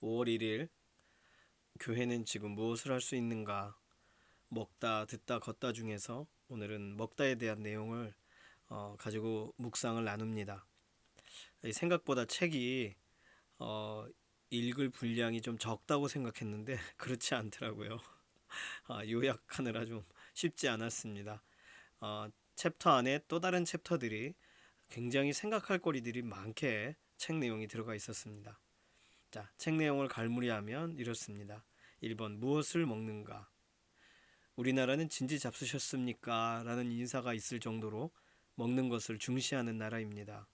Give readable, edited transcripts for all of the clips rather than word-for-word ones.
5월 1일 교회는 지금 무엇을 할 수 있는가? 먹다, 듣다, 걷다 중에서 오늘은 먹다에 대한 내용을 가지고 묵상을 나눕니다. 생각보다 책이 어, 읽을 분량이 좀 적다고 생각했는데 그렇지 않더라고요. 요약하느라 좀 쉽지 않았습니다. 챕터 안에 또 다른 챕터들이 굉장히 생각할 거리들이 많게 책 내용이 들어가 있었습니다. 자, 책 내용을 갈무리하면 이렇습니다. 1번 무엇을 먹는가? 우리나라는 진지 잡수셨습니까? 라는 인사가 있을 정도로 먹는 것을 중시하는 나라입니다.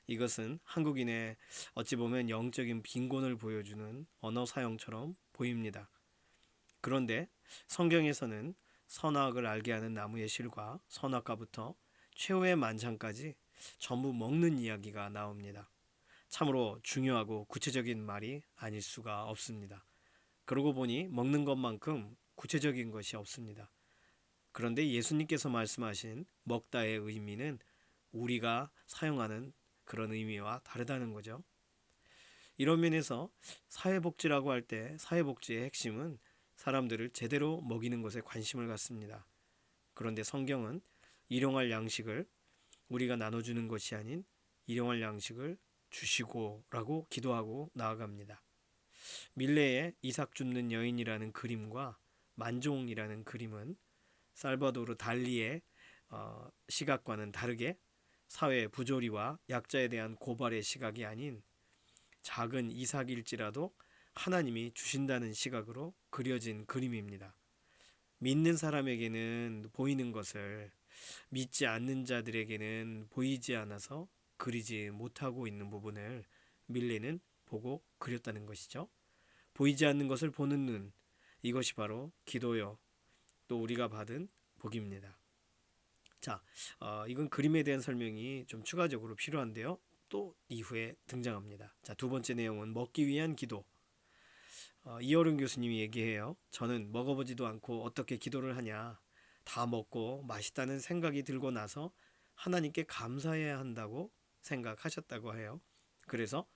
이것은 한국인의 어찌 보면 영적인 빈곤을 보여주는 언어 사용처럼 보입니다. 그런데 성경에서는 선악을 알게 하는 나무의 실과 선악과부터 최후의 만찬까지 전부 먹는 이야기가 나옵니다. 참으로 중요하고 구체적인 말이 아닐 수가 없습니다. 그러고 보니 먹는 것만큼 구체적인 것이 없습니다. 그런데 예수님께서 말씀하신 먹다의 의미는 우리가 사용하는 그런 의미와 다르다는 거죠. 이런 면에서 사회복지라고 할 때 사회복지의 핵심은 사람들을 제대로 먹이는 것에 관심을 갖습니다. 그런데 성경은 일용할 양식을 우리가 나눠주는 것이 아닌 일용할 양식을 주시고라고 기도하고 나아갑니다. 밀레의 이삭 줍는 여인이라는 그림과 만종이라는 그림은 살바도르 달리의 시각과는 다르게 사회 부조리와 약자에 대한 고발의 시각이 아닌 작은 이삭일지라도 하나님이 주신다는 시각으로 그려진 그림입니다. 믿는 사람에게는 보이는 것을 믿지 않는 자들에게는 보이지 않아서 그리지 못하고 있는 부분을 밀레는 보고 그렸다는 것이죠. 보이지 않는 것을 보는 눈, 이것이 바로 기도요. 또 우리가 받은 복입니다. 자, 이건 그림에 대한 설명이 좀 추가적으로 필요한데요. 또 이후에 등장합니다. 자, 두 번째 내용은 먹기 위한 기도. 이어른 교수님이 얘기해요. 저는 먹어보지도 않고 어떻게 기도를 하냐. 다 먹고 맛있다는 생각이 들고 나서 하나님께 감사해야 한다고 생각하셨다고 해요. 그래서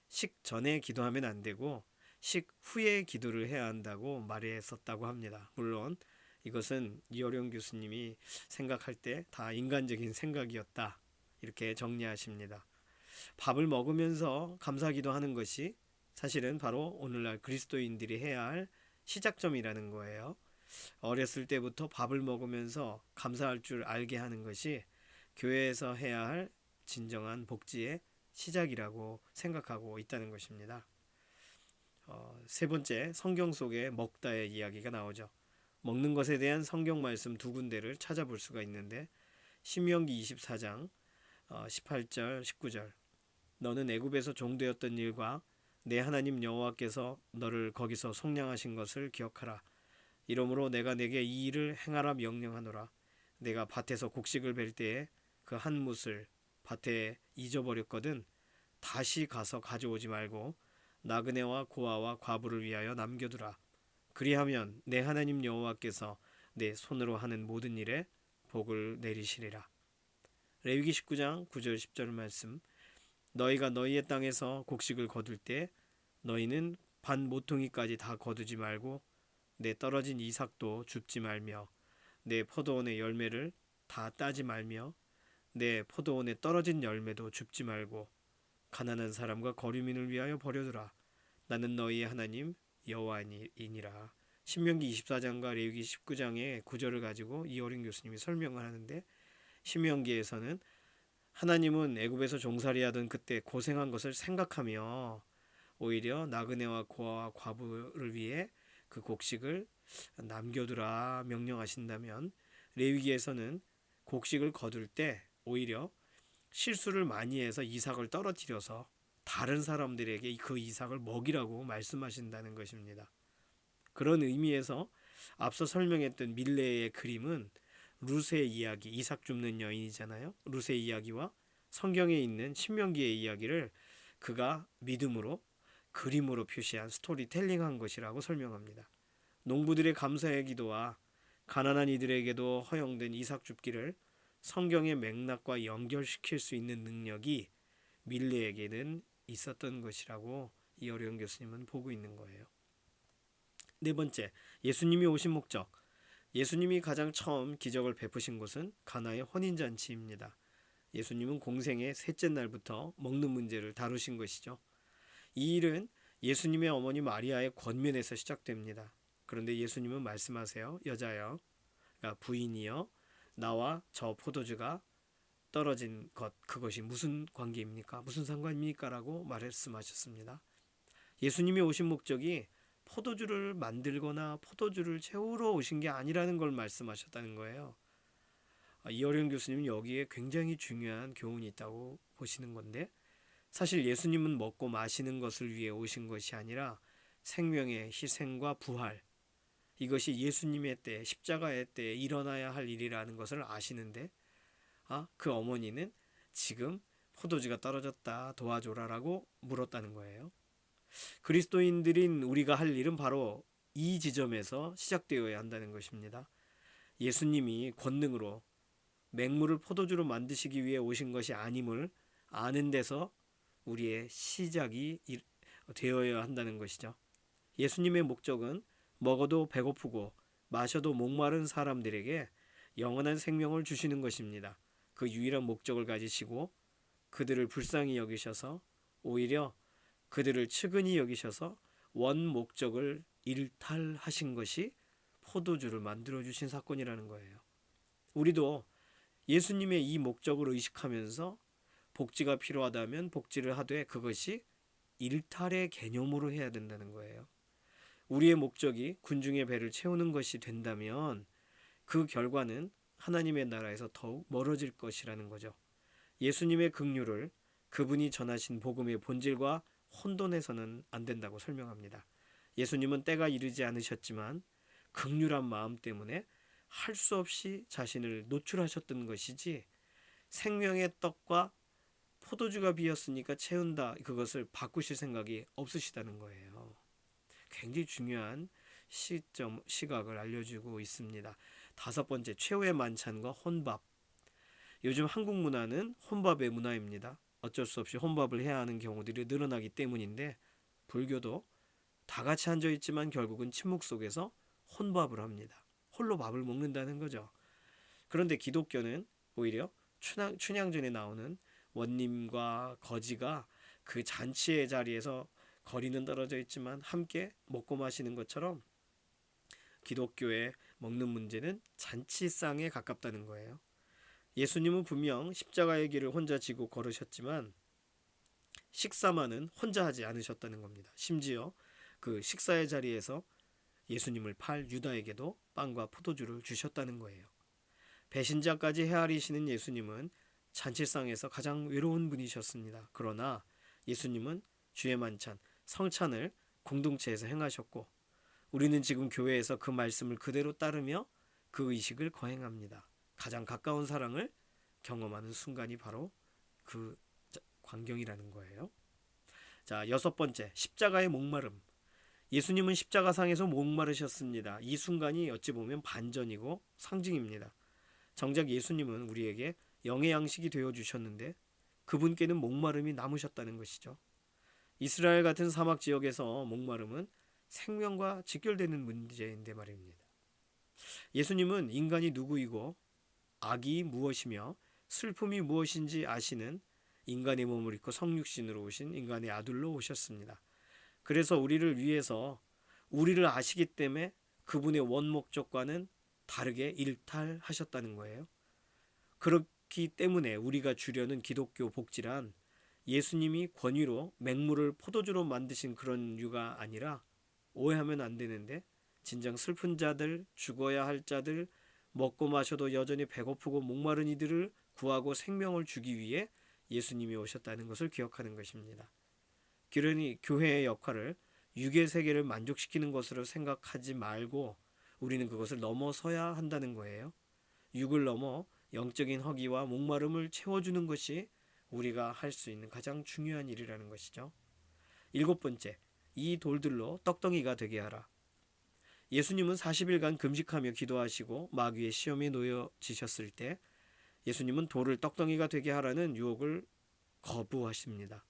식전에 기도하면 안 되고 식후에 기도를 해야 한다고 말했었다고 합니다. 물론 이것은 이어령 교수님이 생각할 때 다 인간적인 생각이었다. 이렇게 정리하십니다. 밥을 먹으면서 감사기도 하는 것이 사실은 바로 오늘날 그리스도인들이 해야 할 시작점이라는 거예요. 어렸을 때부터 밥을 먹으면서 감사할 줄 알게 하는 것이 교회에서 해야 할 진정한 복지의 시작이라고 생각하고 있다는 것입니다. 세 번째, 성경 속에 먹다의 이야기가 나오죠. 먹는 것에 대한 성경 말씀 두 군데를 찾아볼 수가 있는데 신명기 24장 18절 19절 너는 애굽에서 종되었던 일과 내 하나님 여호와께서 너를 거기서 속량하신 것을 기억하라. 이러므로 내가 내게 이 일을 행하라 명령하노라. 내가 밭에서 곡식을 벨 때에 그 한 뭇을 밭에 잊어버렸거든 다시 가서 가져오지 말고 나그네와 고아와 과부를 위하여 남겨두라. 그리하면 내 하나님 여호와께서 내 손으로 하는 모든 일에 복을 내리시리라. 레위기 19장 9절 10절 말씀 너희가 너희의 땅에서 곡식을 거둘 때 너희는 반 모퉁이까지 다 거두지 말고 내 떨어진 이삭도 줍지 말며 내 포도원의 열매를 다 따지 말며 내 포도원에 떨어진 열매도 줍지 말고 가난한 사람과 거류민을 위하여 버려두라. 나는 너희의 하나님 여호와이니라. 신명기 24장과 레위기 19장의 구절을 가지고 이어린 교수님이 설명을 하는데 신명기에서는 하나님은 애굽에서 종살이하던 그때 고생한 것을 생각하며 오히려 나그네와 고아와 과부를 위해 그 곡식을 남겨두라 명령하신다면 레위기에서는 곡식을 거둘 때 오히려 실수를 많이 해서 이삭을 떨어뜨려서 다른 사람들에게 그 이삭을 먹이라고 말씀하신다는 것입니다. 그런 의미에서 앞서 설명했던 밀레의 그림은 룻의 이야기, 이삭 줍는 여인이잖아요. 룻의 이야기와 성경에 있는 신명기의 이야기를 그가 믿음으로 그림으로 표시한 스토리텔링한 것이라고 설명합니다. 농부들의 감사의 기도와 가난한 이들에게도 허용된 이삭 줍기를 성경의 맥락과 연결시킬 수 있는 능력이 밀레에게는 있었던 것이라고 이어령 교수님은 보고 있는 거예요. 네 번째, 예수님이 오신 목적. 예수님이 가장 처음 기적을 베푸신 곳은 가나의 혼인잔치입니다. 예수님은 공생의 셋째 날부터 먹는 문제를 다루신 것이죠. 이 일은 예수님의 어머니 마리아의 권면에서 시작됩니다. 그런데 예수님은 말씀하세요. 여자여, 그러니까 부인이여, 나와 저 포도주가 떨어진 것, 그것이 무슨 관계입니까? 무슨 상관입니까? 라고 말씀하셨습니다. 예수님이 오신 목적이 포도주를 만들거나 포도주를 채우러 오신 게 아니라는 걸 말씀하셨다는 거예요. 이어령 교수님은 여기에 굉장히 중요한 교훈이 있다고 보시는 건데, 사실 예수님은 먹고 마시는 것을 위해 오신 것이 아니라 생명의 희생과 부활, 이것이 예수님의 때, 십자가의 때에 일어나야 할 일이라는 것을 아시는데, 그 어머니는 지금 포도주가 떨어졌다, 도와줘라라고 물었다는 거예요. 그리스도인들인 우리가 할 일은 바로 이 지점에서 시작되어야 한다는 것입니다. 예수님이 권능으로 맹물을 포도주로 만드시기 위해 오신 것이 아님을 아는 데서 우리의 시작이 되어야 한다는 것이죠. 예수님의 목적은 먹어도 배고프고 마셔도 목마른 사람들에게 영원한 생명을 주시는 것입니다. 그 유일한 목적을 가지시고 그들을 불쌍히 여기셔서 오히려 그들을 측은히 여기셔서 원 목적을 일탈하신 것이 포도주를 만들어 주신 사건이라는 거예요. 우리도 예수님의 이 목적을 의식하면서 복지가 필요하다면 복지를 하되 그것이 일탈의 개념으로 해야 된다는 거예요. 우리의 목적이 군중의 배를 채우는 것이 된다면 그 결과는 하나님의 나라에서 더욱 멀어질 것이라는 거죠. 예수님의 긍휼을 그분이 전하신 복음의 본질과 혼돈해서는 안 된다고 설명합니다. 예수님은 때가 이르지 않으셨지만 긍휼한 마음 때문에 할 수 없이 자신을 노출하셨던 것이지 생명의 떡과 포도주가 비었으니까 채운다, 그것을 바꾸실 생각이 없으시다는 거예요. 굉장히 중요한 시각을 알려주고 있습니다. 다섯 번째, 최후의 만찬과 혼밥. 요즘 한국 문화는 혼밥의 문화입니다. 어쩔 수 없이 혼밥을 해야 하는 경우들이 늘어나기 때문인데, 불교도 다 같이 앉아 있지만 결국은 침묵 속에서 혼밥을 합니다. 홀로 밥을 먹는다는 거죠. 그런데 기독교는 오히려 춘향전에 나오는 원님과 거지가 그 잔치의 자리에서 거리는 떨어져 있지만 함께 먹고 마시는 것처럼 기독교의 먹는 문제는 잔치상에 가깝다는 거예요. 예수님은 분명 십자가의 길을 혼자 지고 걸으셨지만 식사만은 혼자 하지 않으셨다는 겁니다. 심지어 그 식사의 자리에서 예수님을 팔 유다에게도 빵과 포도주를 주셨다는 거예요. 배신자까지 헤아리시는 예수님은 잔치상에서 가장 외로운 분이셨습니다. 그러나 예수님은 주의 만찬, 성찬을 공동체에서 행하셨고 우리는 지금 교회에서 그 말씀을 그대로 따르며 그 의식을 거행합니다. 가장 가까운 사랑을 경험하는 순간이 바로 그 광경이라는 거예요. 자, 여섯 번째, 십자가의 목마름. 예수님은 십자가상에서 목마르셨습니다. 이 순간이 어찌 보면 반전이고 상징입니다. 정작 예수님은 우리에게 영의 양식이 되어주셨는데 그분께는 목마름이 남으셨다는 것이죠. 이스라엘 같은 사막 지역에서 목마름은 생명과 직결되는 문제인데 말입니다. 예수님은 인간이 누구이고 악이 무엇이며 슬픔이 무엇인지 아시는 인간의 몸을 입고 성육신으로 오신 인간의 아들로 오셨습니다. 그래서 우리를 위해서 우리를 아시기 때문에 그분의 원목적과는 다르게 일탈하셨다는 거예요. 그렇기 때문에 우리가 주려는 기독교 복지란 예수님이 권위로 맹물을 포도주로 만드신 그런 이유가 아니라, 오해하면 안 되는데, 진정 슬픈 자들, 죽어야 할 자들, 먹고 마셔도 여전히 배고프고 목마른 이들을 구하고 생명을 주기 위해 예수님이 오셨다는 것을 기억하는 것입니다. 그러니 교회의 역할을 육의 세계를 만족시키는 것으로 생각하지 말고 우리는 그것을 넘어서야 한다는 거예요. 육을 넘어 영적인 허기와 목마름을 채워주는 것이 우리가 할 수 있는 가장 중요한 일이라는 것이죠. 일곱 번째, 이 돌들로 떡덩이가 되게 하라. 예수님은 40일간 금식하며 기도하시고 마귀의 시험에 놓여지셨을 때 예수님은 돌을 떡덩이가 되게 하라는 유혹을 거부하십니다.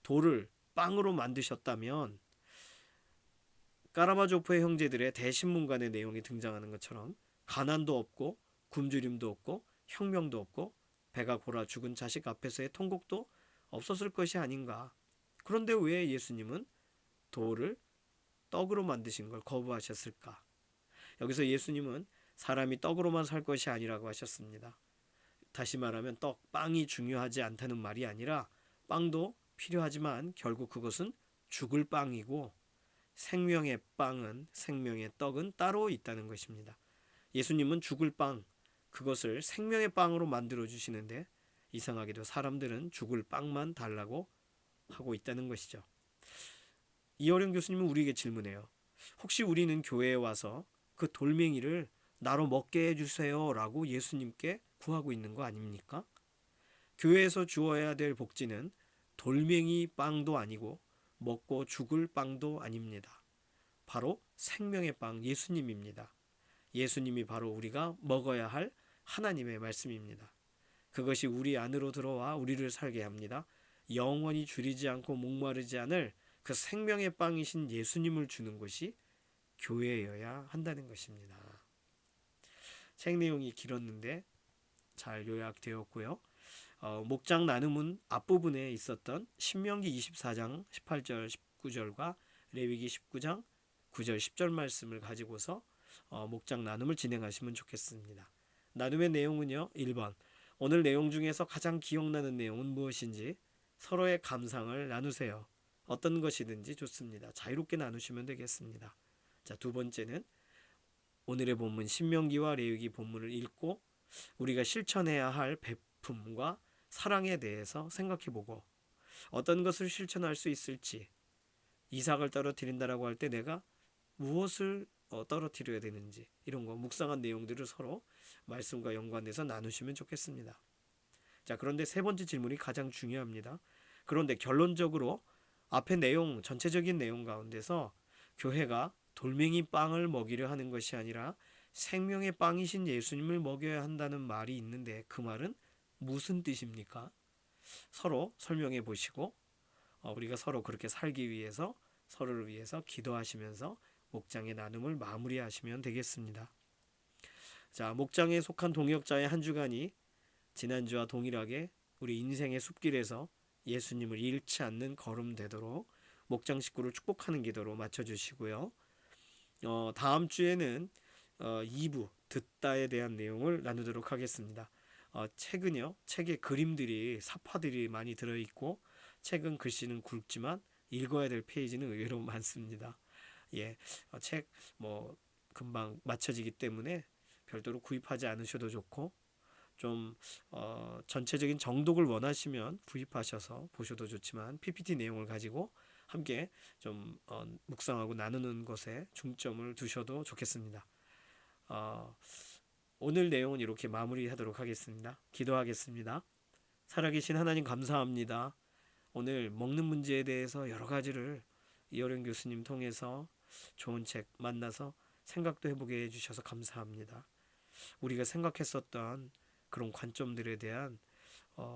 돌을 빵으로 만드셨다면 까라마조프의 형제들의 대신문관의 내용이 등장하는 것처럼 가난도 없고 굶주림도 없고 혁명도 없고 배가 골아 죽은 자식 앞에서의 통곡도 없었을 것이 아닌가. 그런데 왜 예수님은 돌을 떡으로 만드신 걸 거부하셨을까? 여기서 예수님은 사람이 떡으로만 살 것이 아니라고 하셨습니다. 다시 말하면 빵이 중요하지 않다는 말이 아니라 빵도 필요하지만 결국 그것은 죽을 빵이고 생명의 빵은 생명의 떡은 따로 있다는 것입니다. 예수님은 죽을 빵, 그것을 생명의 빵으로 만들어 주시는데 이상하게도 사람들은 죽을 빵만 달라고 하고 있다는 것이죠. 이어령 교수님은 우리에게 질문해요. 혹시 우리는 교회에 와서 그 돌멩이를 나로 먹게 해주세요 라고 예수님께 구하고 있는 거 아닙니까? 교회에서 주어야 될 복지는 돌멩이 빵도 아니고 먹고 죽을 빵도 아닙니다. 바로 생명의 빵 예수님입니다. 예수님이 바로 우리가 먹어야 할 하나님의 말씀입니다. 그것이 우리 안으로 들어와 우리를 살게 합니다. 영원히 줄이지 않고 목마르지 않을 그 생명의 빵이신 예수님을 주는 것이 교회여야 한다는 것입니다. 책 내용이 길었는데 잘 요약되었고요. 목장 나눔은 앞부분에 있었던 신명기 24장 18절 19절과 레위기 19장 9절 10절 말씀을 가지고서 목장 나눔을 진행하시면 좋겠습니다. 나눔의 내용은요. 1번 오늘 내용 중에서 가장 기억나는 내용은 무엇인지 서로의 감상을 나누세요. 어떤 것이든지 좋습니다. 자유롭게 나누시면 되겠습니다. 자, 두 번째는 오늘의 본문 신명기와 레위기 본문을 읽고 우리가 실천해야 할 베품과 사랑에 대해서 생각해보고 어떤 것을 실천할 수 있을지, 이삭을 떨어뜨린다라고 할 때 내가 무엇을 떨어뜨려야 되는지 이런 거 묵상한 내용들을 서로 말씀과 연관해서 나누시면 좋겠습니다. 자, 그런데 세 번째 질문이 가장 중요합니다. 그런데 결론적으로 앞의 내용, 전체적인 내용 가운데서 교회가 돌멩이 빵을 먹이려 하는 것이 아니라 생명의 빵이신 예수님을 먹여야 한다는 말이 있는데 그 말은 무슨 뜻입니까? 서로 설명해 보시고 우리가 서로 그렇게 살기 위해서 서로를 위해서 기도하시면서 목장의 나눔을 마무리하시면 되겠습니다. 자, 목장에 속한 동역자의 한 주간이 지난주와 동일하게 우리 인생의 숲길에서 예수님을 잃지 않는 걸음 되도록 목장 식구를 축복하는 기도로 맞춰주시고요. 다음 주에는 2부 듣다에 대한 내용을 나누도록 하겠습니다. 책은요, 책에 그림들이 사파들이 많이 들어있고 책은 글씨는 굵지만 읽어야 될 페이지는 의외로 많습니다. 예, 책 금방 맞춰지기 때문에 별도로 구입하지 않으셔도 좋고 좀 전체적인 정독을 원하시면 구입하셔서 보셔도 좋지만 PPT 내용을 가지고 함께 좀 묵상하고 나누는 것에 중점을 두셔도 좋겠습니다. 오늘 내용은 이렇게 마무리하도록 하겠습니다. 기도하겠습니다. 살아계신 하나님 감사합니다. 오늘 먹는 문제에 대해서 여러 가지를 이어령 교수님 통해서 좋은 책 만나서 생각도 해보게 해주셔서 감사합니다. 우리가 생각했었던 그런 관점들에 대한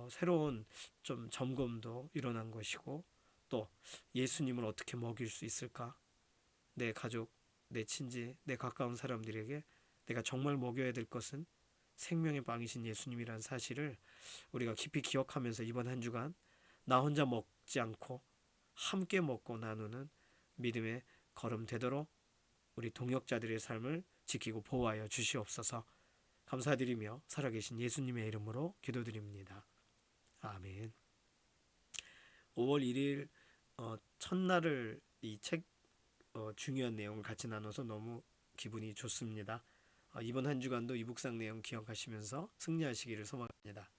새로운 좀 점검도 일어난 것이고 또 예수님을 어떻게 먹일 수 있을까? 내 가족, 내 친지, 내 가까운 사람들에게 내가 정말 먹여야 될 것은 생명의 빵이신 예수님이라는 사실을 우리가 깊이 기억하면서 이번 한 주간 나 혼자 먹지 않고 함께 먹고 나누는 믿음의 걸음 되도록 우리 동역자들의 삶을 지키고 보호하여 주시옵소서. 감사드리며 살아계신 예수님의 이름으로 기도드립니다. 아멘. 5월 1일 첫날을 이 책 중요한 내용을 같이 나눠서 너무 기분이 좋습니다. 이번 한 주간도 이 묵상 내용 기억하시면서 승리하시기를 소망합니다.